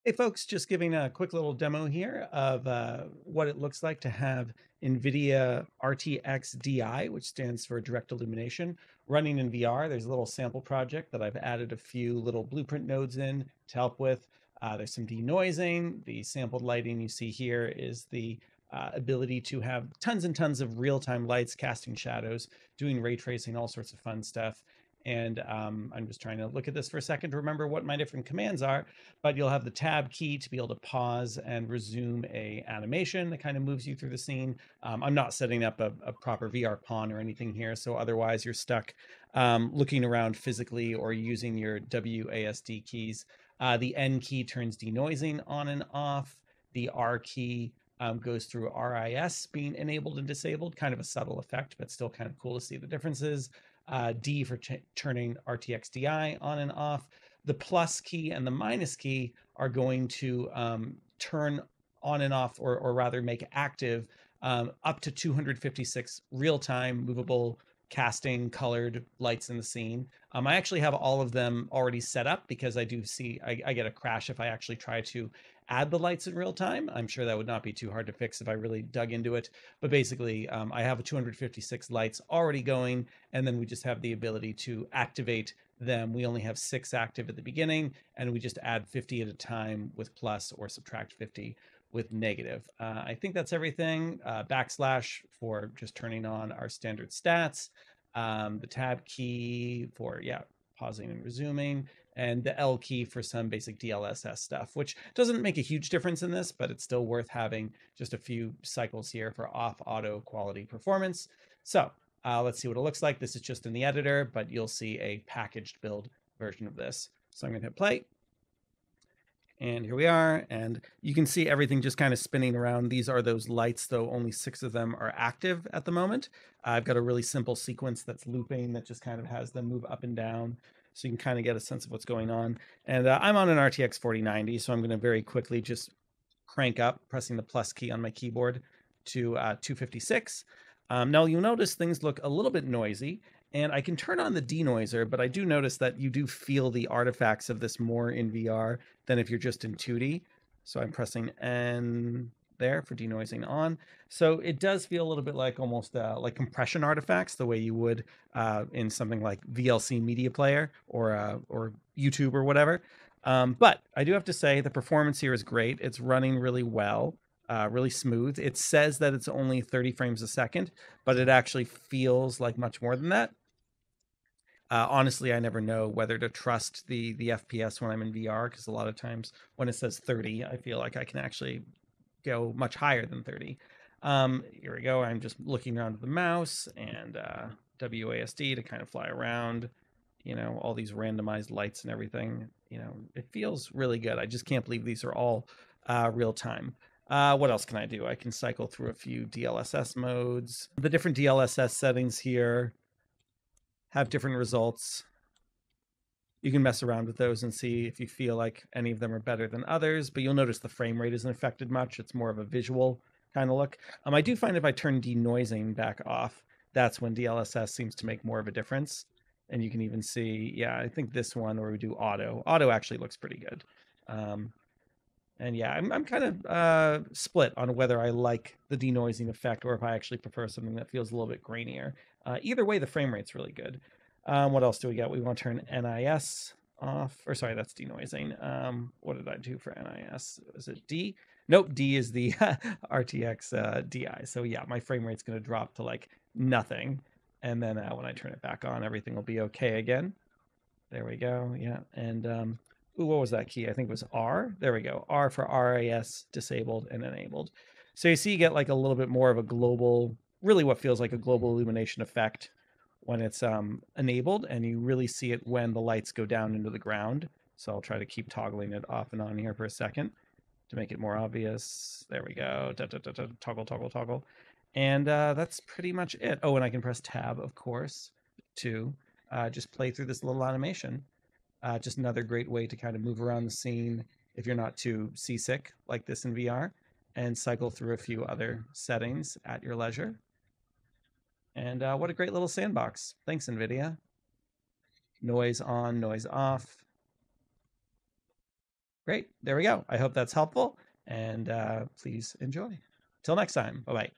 Hey folks, just giving a quick little demo here of what it looks like to have NVIDIA RTXDI, which stands for Direct Illumination, running in VR. There's a little sample project that I've added a few little blueprint nodes in to help with. There's some denoising. The sampled lighting you see here is the ability to have tons and tons of real-time lights casting shadows, doing ray tracing, all sorts of fun stuff. And I'm just trying to look at this for a second to remember what my different commands are, but you'll have the tab key to be able to pause and resume a animation that kind of moves you through the scene. I'm not setting up a proper VR pawn or anything here, so otherwise you're stuck looking around physically or using your WASD keys. The N key turns denoising on and off. The R key goes through RIS being enabled and disabled, kind of a subtle effect, but still kind of cool to see the differences. D for turning RTXDI on and off. The plus key and the minus key are going to turn on and off, or rather make active up to 256 real-time movable casting colored lights in the scene. I actually have all of them already set up because I do see I get a crash if I actually try to add the lights in real time. I'm sure that would not be too hard to fix if I really dug into it. But basically, I have a 256 lights already going, and then we just have the ability to activate them. We only have 6 active at the beginning, and we just add 50 at a time with plus or subtract 50 with negative. I think that's everything. Backslash for just turning on our standard stats. The tab key for, pausing and resuming, and the L key for some basic DLSS stuff, which doesn't make a huge difference in this, but it's still worth having just a few cycles here for off auto quality performance. So let's see what it looks like. This is just in the editor, but you'll see a packaged build version of this. So I'm going to hit play. And here we are, and you can see everything just kind of spinning around. These are those lights, though only 6 of them are active at the moment. I've got a really simple sequence that's looping that just kind of has them move up and down, so you can kind of get a sense of what's going on. And I'm on an RTX 4090, so I'm going to very quickly just crank up, pressing the plus key on my keyboard to 256. Now you'll notice things look a little bit noisy, and I can turn on the denoiser, but I do notice that you do feel the artifacts of this more in VR than if you're just in 2D. So I'm pressing N there for denoising on. So it does feel a little bit like almost like compression artifacts, the way you would in something like VLC Media Player or YouTube or whatever. But I do have to say the performance here is great. It's running really well. Really smooth. It says that it's only 30 frames a second, but it actually feels like much more than that. Honestly, I never know whether to trust the FPS when I'm in VR, because a lot of times when it says 30, I feel like I can actually go much higher than 30. Here we go. I'm just looking around with the mouse and WASD to kind of fly around, all these randomized lights and everything. It feels really good. I just can't believe these are all real time. What else can I do? I can cycle through a few DLSS modes. The different DLSS settings here have different results. You can mess around with those and see if you feel like any of them are better than others, but you'll notice the frame rate isn't affected much. It's more of a visual kind of look. I do find if I turn denoising back off, that's when DLSS seems to make more of a difference. And you can even see, I think this one where we do auto actually looks pretty good. And I'm kind of split on whether I like the denoising effect or if I actually prefer something that feels a little bit grainier. Either way, the frame rate's really good. What else do we got? We want to turn NIS off, or sorry, that's denoising. What did I do for NIS? Was it D? Nope, D is the RTX DI. So my frame rate's going to drop to like nothing. And then when I turn it back on, everything will be okay again. There we go. Yeah. And ooh, what was that key? I think it was R. There we go. R for RIS disabled and enabled. So you see you get like a little bit more of a global, really what feels like a global illumination effect when it's enabled, and you really see it when the lights go down into the ground. So I'll try to keep toggling it off and on here for a second to make it more obvious. There we go. Toggle, toggle, toggle. And that's pretty much it. Oh, and I can press tab, of course, to just play through this little animation. Just another great way to kind of move around the scene if you're not too seasick like this in VR, and cycle through a few other settings at your leisure. And what a great little sandbox. Thanks, NVIDIA. Noise on, noise off. Great. There we go. I hope that's helpful, and please enjoy. Till next time. Bye-bye.